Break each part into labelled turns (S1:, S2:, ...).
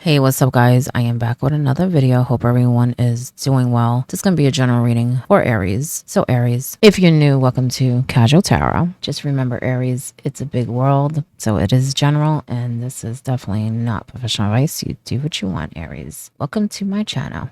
S1: Hey, what's up guys? I am back with another video. Hope everyone is doing well. This is going to be a general reading for Aries. So Aries, if you're new, welcome to Casual Tarot. Just remember Aries, it's a big world. So it is general and this is definitely not professional advice. You do what you want, Aries. Welcome to my channel.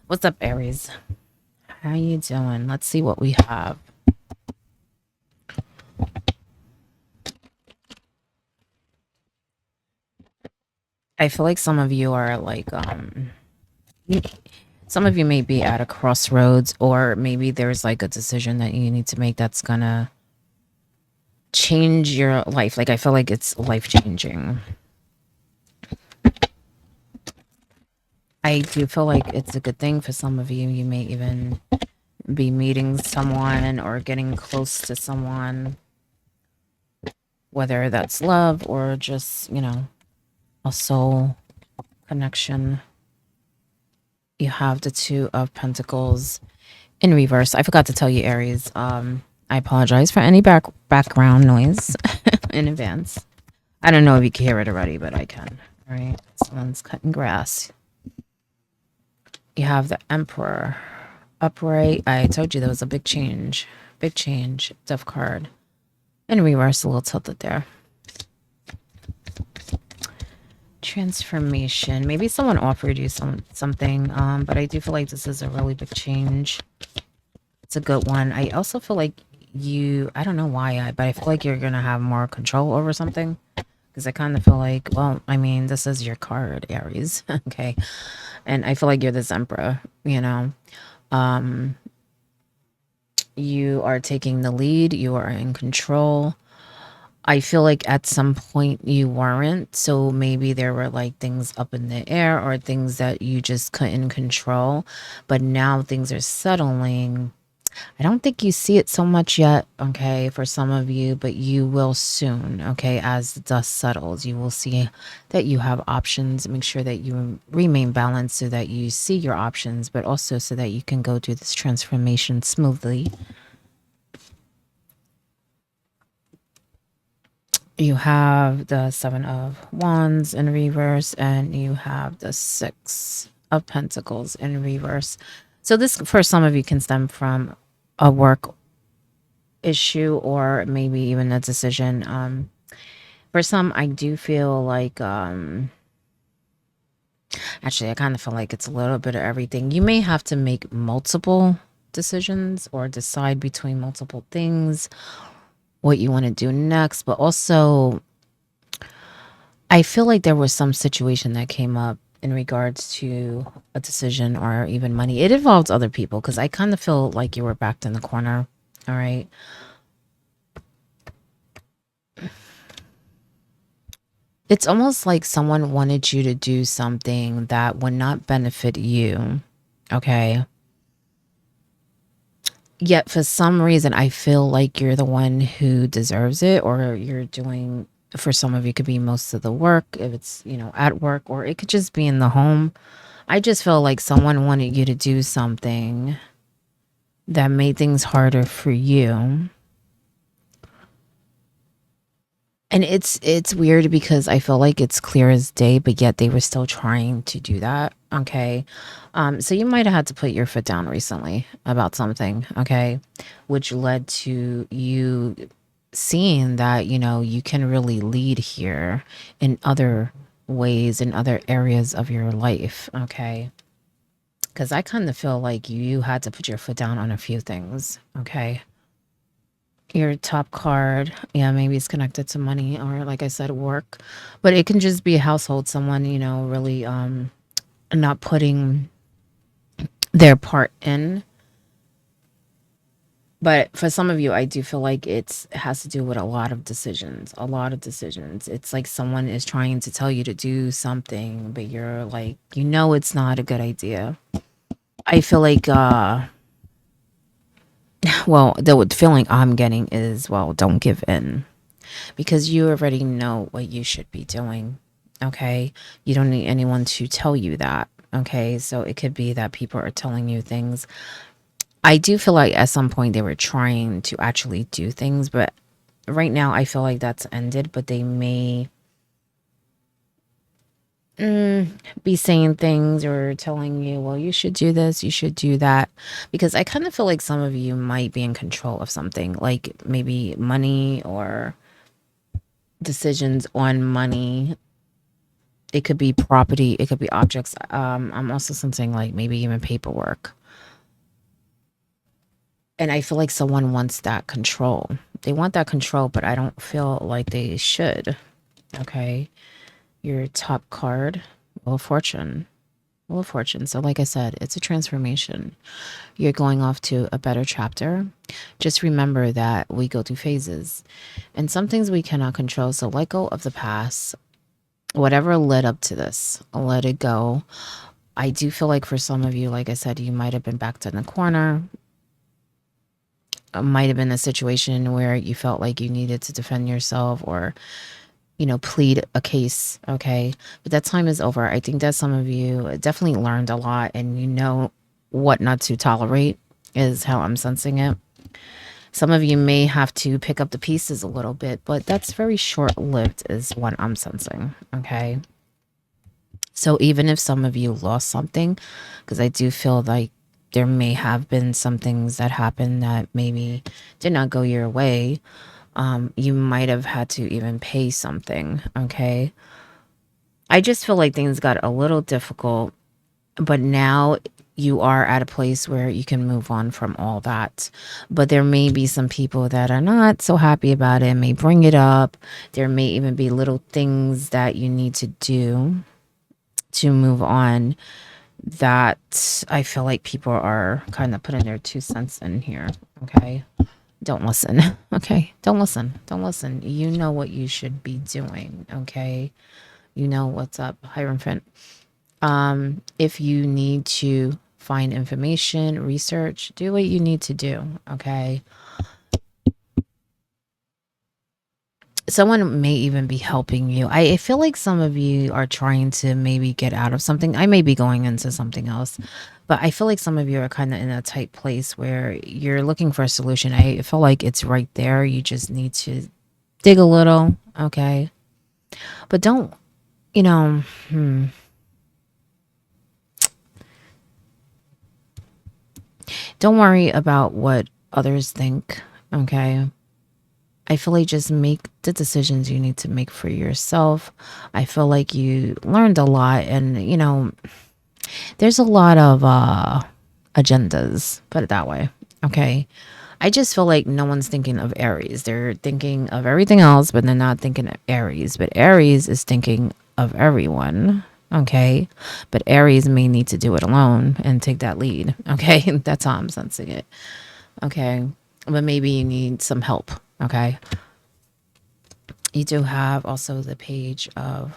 S1: What's up, Aries? How you doing? Let's see what we have. I feel like some of you are like, some of you may be at a crossroads, or maybe there's like a decision that you need to make that's gonna change your life. Like, I feel like it's life changing. I do feel like it's a good thing for some of you. You may even be meeting someone or getting close to someone, whether that's love or just, you know, a soul connection. You have the Two of Pentacles in reverse. I forgot to tell you, Aries. I apologize for any background noise in advance. I don't know if you can hear it already, but I can. All right. Someone's cutting grass. You have the Emperor upright. I told you there was a big change. Big change. Death card. In reverse, a little tilted there. Transformation. Maybe someone offered you something, but I do feel like this is a really big change. It's a good one. I also feel like I don't know why, but I feel like you're going to have more control over something. Because I kind of feel like, well, I mean, this is your card, Aries. Okay. And I feel like you're this emperor, you know. You are taking the lead. You are in control. I feel like at some point you weren't. So maybe there were like things up in the air or things that you just couldn't control. But now things are settling. I don't think you see it so much yet, okay, for some of you, but you will soon, okay, as the dust settles. You will see that you have options. Make sure that you remain balanced so that you see your options, but also so that you can go through this transformation smoothly. You have the Seven of Wands in reverse, and you have the Six of Pentacles in reverse. So this, for some of you, can stem from a work issue or maybe even a decision. For some, I do feel like actually I kind of feel like it's a little bit of everything. You may have to make multiple decisions or decide between multiple things, what you want to do next. But also, I feel like there was some situation that came up in regards to a decision or even money. It involves other people, because I kind of feel like you were backed in the corner. All right. It's almost like someone wanted you to do something that would not benefit you. Okay. Yet for some reason, I feel like you're the one who deserves it, or you're doing, for some of you, could be most of the work, if it's, you know, at work, or it could just be in the home. I just feel like someone wanted you to do something that made things harder for you. And it's weird because I feel like it's clear as day, but yet they were still trying to do that. Okay. So you might have had to put your foot down recently about something, okay, which led to you seeing that, you know, you can really lead here in other ways, in other areas of your life, okay? Because I kind of feel like you had to put your foot down on a few things, okay? Your top card, yeah, maybe it's connected to money or, like I said, work, but it can just be a household, someone, you know, really not putting their part in. But for some of you, I do feel like it has to do with a lot of decisions. It's like someone is trying to tell you to do something, but you're like, you know, it's not a good idea. I feel like well, the feeling I'm getting is, well, don't give in, because you already know what you should be doing. Okay. You don't need anyone to tell you that. Okay. So it could be that people are telling you things. I do feel like at some point they were trying to actually do things, but right now I feel like that's ended, but they may be saying things or telling you, well, you should do this, you should do that. Because I kind of feel like some of you might be in control of something, like maybe money or decisions on money. It could be property, it could be objects. I'm also sensing like maybe even paperwork. And I feel like someone wants that control. They want that control, but I don't feel like they should. Okay. Your top card, Wheel of Fortune. Wheel of Fortune. So, like I said, it's a transformation. You're going off to a better chapter. Just remember that we go through phases and some things we cannot control. So, let go of the past. Whatever led up to this, let it go. I do feel like for some of you, like I said, you might have been backed in the corner. It might have been a situation where you felt like you needed to defend yourself or, you know, plead a case. Okay. But that time is over. I think that some of you definitely learned a lot and you know what not to tolerate, is how I'm sensing it. Some of you may have to pick up the pieces a little bit, but that's very short lived, is what I'm sensing. Okay. So even if some of you lost something, because I do feel like there may have been some things that happened that maybe did not go your way. You might have had to even pay something. Okay. I just feel like things got a little difficult, but now you are at a place where you can move on from all that. But there may be some people that are not so happy about it, may bring it up. There may even be little things that you need to do to move on that I feel like people are kind of putting their 2 cents in here. Okay. Don't listen. Okay. Don't listen. Don't listen. You know what you should be doing. Okay. You know what's up, Hierophant. If you need to find information, research, do what you need to do. Okay. Someone may even be helping you. I feel like some of you are trying to maybe get out of something. I may be going into something else, but I feel like some of you are kind of in a tight place where you're looking for a solution. I feel like it's right there. You just need to dig a little. Okay. But don't, you know, don't worry about what others think. Okay. I feel like just make the decisions you need to make for yourself. I feel like you learned a lot and, you know, there's a lot of agendas, put it that way. Okay. I just feel like no one's thinking of Aries. They're thinking of everything else, but they're not thinking of Aries. But Aries is thinking of everyone. Okay. But Aries may need to do it alone and take that lead. Okay. That's how I'm sensing it. Okay. But maybe you need some help. Okay. You do have also the Page of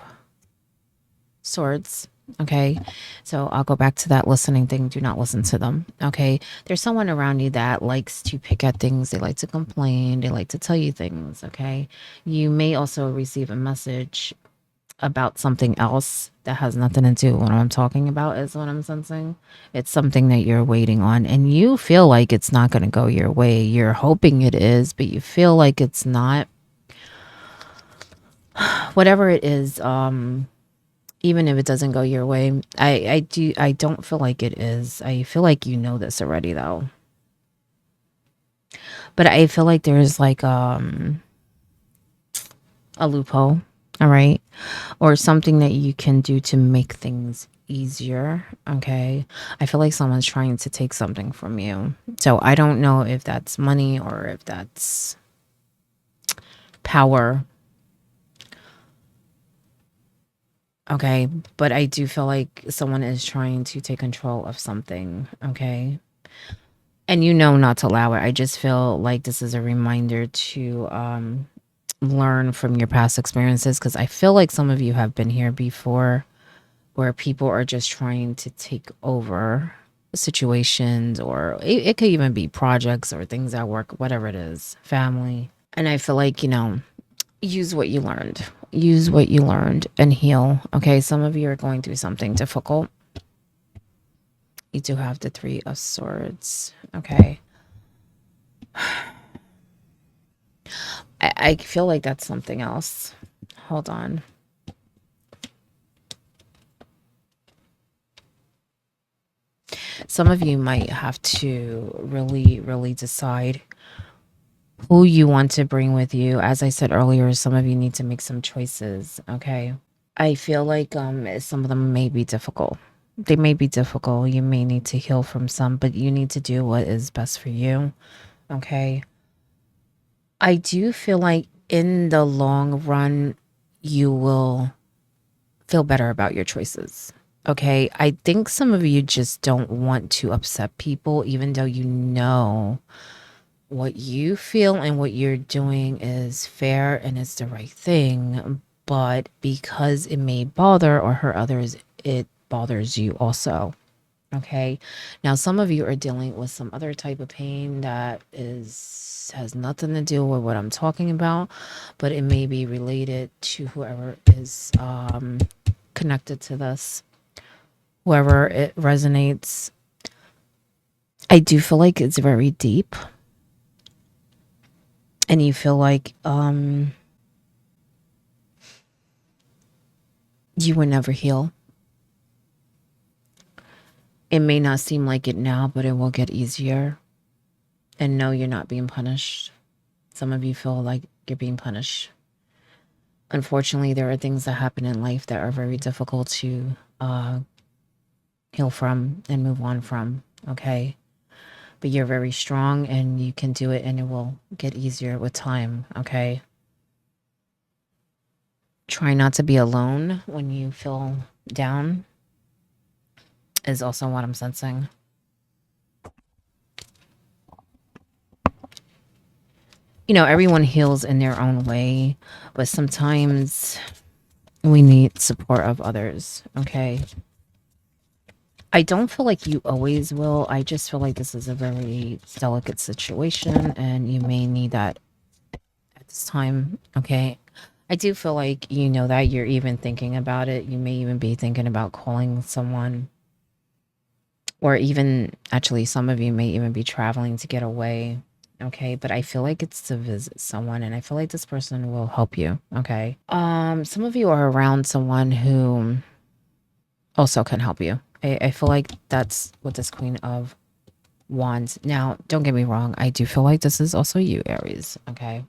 S1: Swords. Okay. So I'll go back to that listening thing. Do not listen to them. Okay. There's someone around you that likes to pick at things. They like to complain. They like to tell you things. Okay. You may also receive a message about something else that has nothing to do with what I'm talking about, is what I'm sensing. It's something that you're waiting on and you feel like it's not going to go your way. You're hoping it is, but you feel like it's not. Whatever it is, even if it doesn't go your way, I don't feel like it is. I feel like you know this already though. But I feel like there's like a loophole, all right? Or something that you can do to make things easier, okay? I feel like someone's trying to take something from you. So I don't know if that's money or if that's power. Okay, but I do feel like someone is trying to take control of something, okay? And you know not to allow it. I just feel like this is a reminder to learn from your past experiences, because I feel like some of you have been here before where people are just trying to take over situations, or it could even be projects or things at work, whatever it is, family. And I feel like, you know, use what you learned. Use what you learned and heal. Okay, some of you are going through something difficult. You do have the Three of Swords. Okay. I feel like that's something else. Hold on. Some of you might have to really, really decide who you want to bring with you. As I said earlier, some of you need to make some choices, okay? I feel like some of them may be difficult. They may be difficult. You may need to heal from some, but you need to do what is best for you, okay? I do feel like in the long run, you will feel better about your choices. Okay. I think some of you just don't want to upset people, even though you know what you feel and what you're doing is fair and it's the right thing. But because it may bother or hurt others, it bothers you also. Okay. Now, some of you are dealing with some other type of pain that has nothing to do with what I'm talking about, but it may be related to whoever is connected to this, whoever it resonates. I do feel like it's very deep, and you feel like you will never heal. It may not seem like it now, but it will get easier. And no, you're not being punished. Some of you feel like you're being punished. Unfortunately, there are things that happen in life that are very difficult to heal from and move on from, okay? But you're very strong and you can do it, and it will get easier with time, okay? Try not to be alone when you feel down is also what I'm sensing. You know, everyone heals in their own way, but sometimes we need support of others, okay? I don't feel like you always will. I just feel like this is a very delicate situation and you may need that at this time, okay? I do feel like you know that you're even thinking about it. You may even be thinking about calling someone, or even actually, some of you may even be traveling to get away, okay? But I feel like it's to visit someone, and I feel like this person will help you, okay? Some of you are around someone who also can help you. I feel like that's what this Queen of Wands. Now, don't get me wrong. I do feel like this is also you, Aries, okay?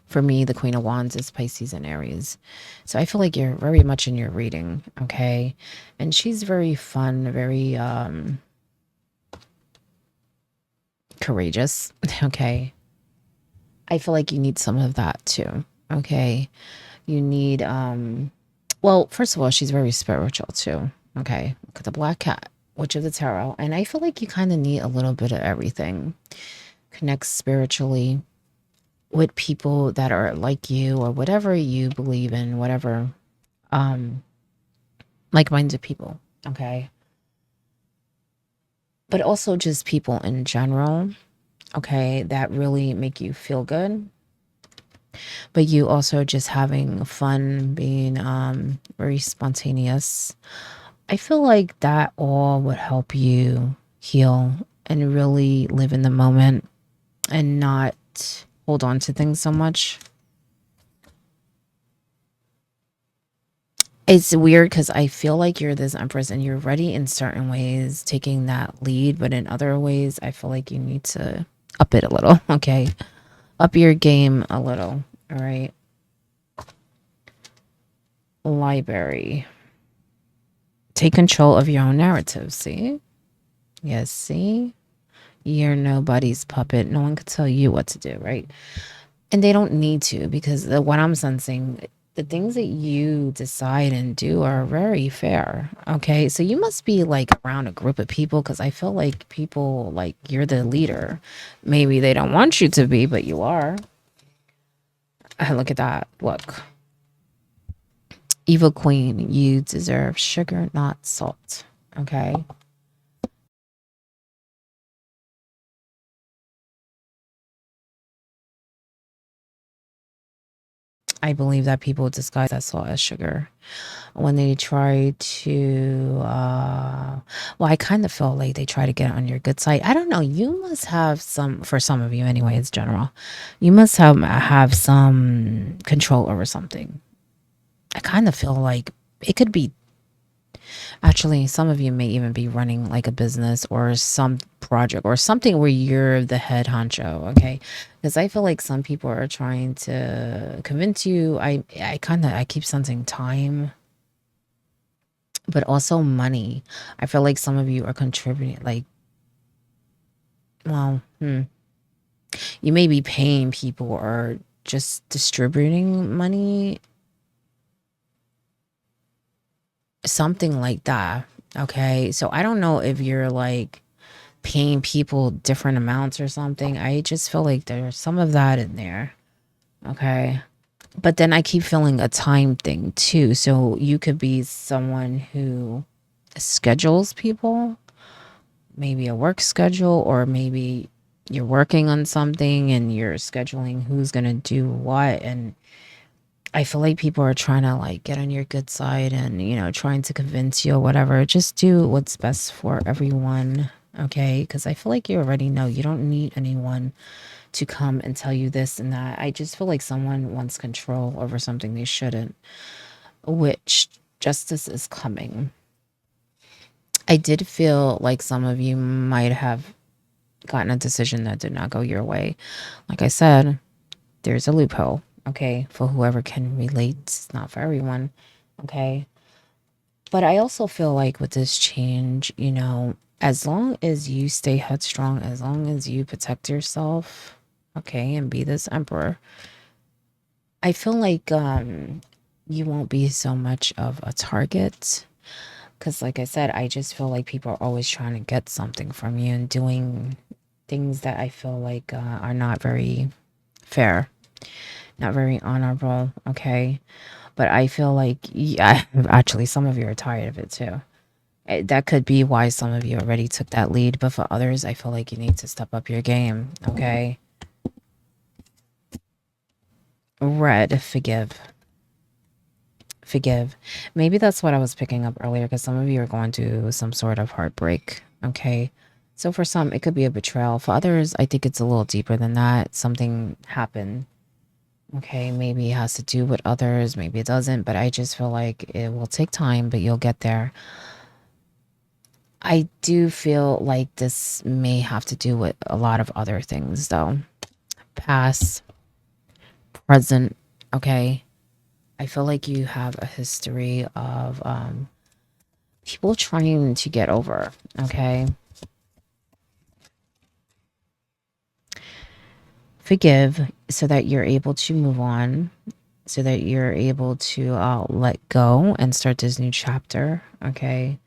S1: For me, the Queen of Wands is Pisces and Aries. So I feel like you're very much in your reading, okay? And she's very fun, very courageous, okay? I feel like you need some of that too, okay? You need well, first of all, she's very spiritual too, okay? Look at the Black Cat, Witch of the Tarot. And I feel like you kind of need a little bit of everything. Connect spiritually with people that are like you or whatever you believe in, whatever like-minded people, okay? But also just people in general, okay, that really make you feel good. But you also just having fun, being very spontaneous. I feel like that all would help you heal and really live in the moment and not hold on to things so much. It's weird because I feel like you're this Empress and you're ready in certain ways, taking that lead, but in other ways, I feel like you need to up it a little, okay? Up your game a little, all right? Library. Take control of your own narrative, see? Yes, see? You're nobody's puppet. No one could tell you what to do, right? And they don't need to, because what I'm sensing, the things that you decide and do are very fair. Okay. So you must be like around a group of people, because I feel like people, like, you're the leader. Maybe they don't want you to be, but you are. Look at that. Look. Evil Queen, you deserve sugar, not salt. Okay. I believe that people disguise that salt as sugar when they try to well, I kind of feel like they try to get on your good side. I don't know, you must have some, for some of you anyway, it's general, you must have some control over something. I kind of feel like it could be Actually, some of you may even be running like a business or some project or something where you're the head honcho, okay? Because I feel like some people are trying to convince you. I keep sensing time, but also money. I feel like some of you are contributing, like, well, you may be paying people or just distributing money, something like that. Okay. So I don't know if you're like paying people different amounts or something. I just feel like there's some of that in there. Okay. But then I keep feeling a time thing too. So you could be someone who schedules people, maybe a work schedule, or maybe you're working on something and you're scheduling who's going to do what. And I feel like people are trying to like get on your good side and, trying to convince you or whatever. Just do what's best for everyone. Okay. Because I feel like you already know you don't need anyone to come and tell you this and that. I just feel like someone wants control over something they shouldn't, which justice is coming. I did feel like some of you might have gotten a decision that did not go your way. Like I said, there's a loophole, okay, for whoever can relate. It's not for everyone, okay? But I also feel like with this change, as long as you stay headstrong, as long as you protect yourself, okay, and be this emperor, I feel like you won't be so much of a target. Because, like I said, I just feel like people are always trying to get something from you and doing things that I feel like are not very fair, not very honorable, okay? But I feel like, yeah, actually, some of you are tired of it too. That could be why some of you already took that lead. But for others, I feel like you need to step up your game, okay? Red, forgive. Forgive. Maybe that's what I was picking up earlier because some of you are going through some sort of heartbreak, okay? So for some, it could be a betrayal. For others, I think it's a little deeper than that. Something happened. Okay, maybe it has to do with others, maybe it doesn't, but I just feel like it will take time, but you'll get there. I do feel like this may have to do with a lot of other things, though. Past, present, okay? I feel like you have a history of people trying to get over, okay? Forgive so that you're able to move on, so that you're able to let go and start this new chapter, okay?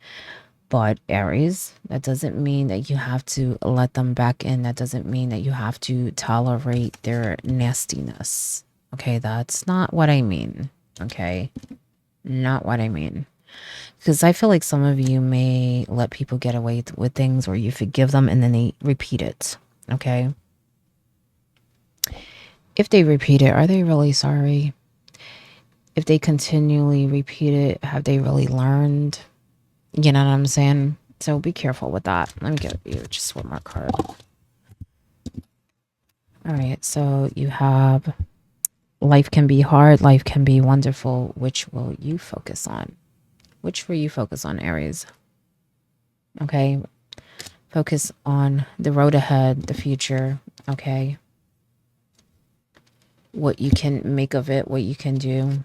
S1: But Aries, that doesn't mean that you have to let them back in. That doesn't mean that you have to tolerate their nastiness. Okay, that's not what I mean. Okay, not what I mean. Because I feel like some of you may let people get away with things or you forgive them and then they repeat it. Okay. If they repeat it, are they really sorry? If they continually repeat it, have they really learned? You know what I'm saying? So be careful with that. Let me get you just one more card. All right. So you have life can be hard, life can be wonderful. Which will you focus on? Which will you focus on, Aries? Okay. Focus on the road ahead, the future. Okay. What you can make of it, what you can do.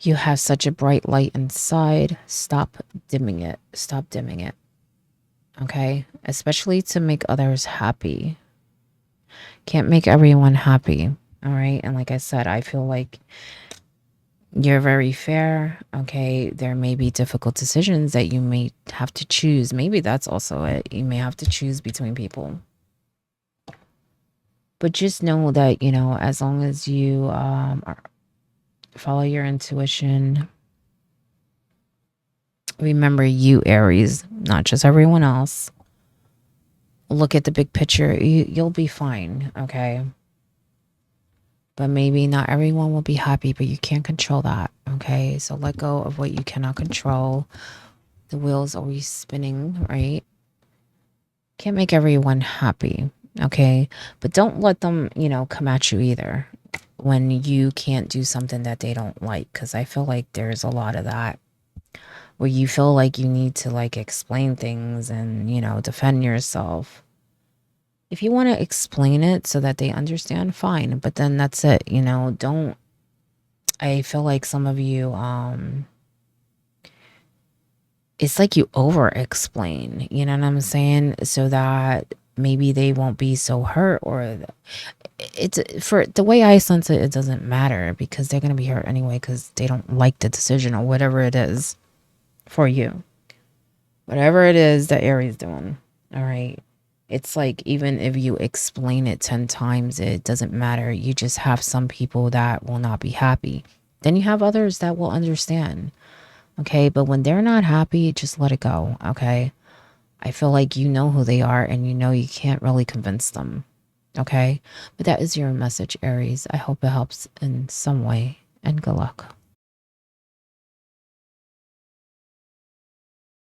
S1: You have such a bright light inside. Stop dimming it. Stop dimming it. Okay. Especially to make others happy. Can't make everyone happy. All right. And like I said, I feel like you're very fair. Okay. There may be difficult decisions that you may have to choose. Maybe that's also it. You may have to choose between people. But just know that, as long as you follow your intuition, remember you, Aries, not just everyone else. Look at the big picture. You'll be fine. Okay. But maybe not everyone will be happy, but you can't control that. Okay. So let go of what you cannot control. The wheel's always spinning, right? Can't make everyone happy. Okay. But don't let them, come at you either. when you can't do something that they don't like, because I feel like there's a lot of that where you feel like you need to like explain things and, you know, defend yourself. If you want to explain it so that they understand, fine, but then that's it, you know. Don't I feel like some of you it's like you over explain, you know what I'm saying? So that maybe they won't be so hurt, or it's for the way I sense it, it doesn't matter because they're going to be hurt anyway because they don't like the decision or whatever it is for you. Whatever it is that Aries doing. All right. It's like even if you explain it 10 times, it doesn't matter. You just have some people that will not be happy. Then you have others that will understand. Okay. But when they're not happy, just let it go. Okay. I feel like you know who they are and you know you can't really convince them. Okay. But that is your message, Aries. I hope it helps in some way and good luck.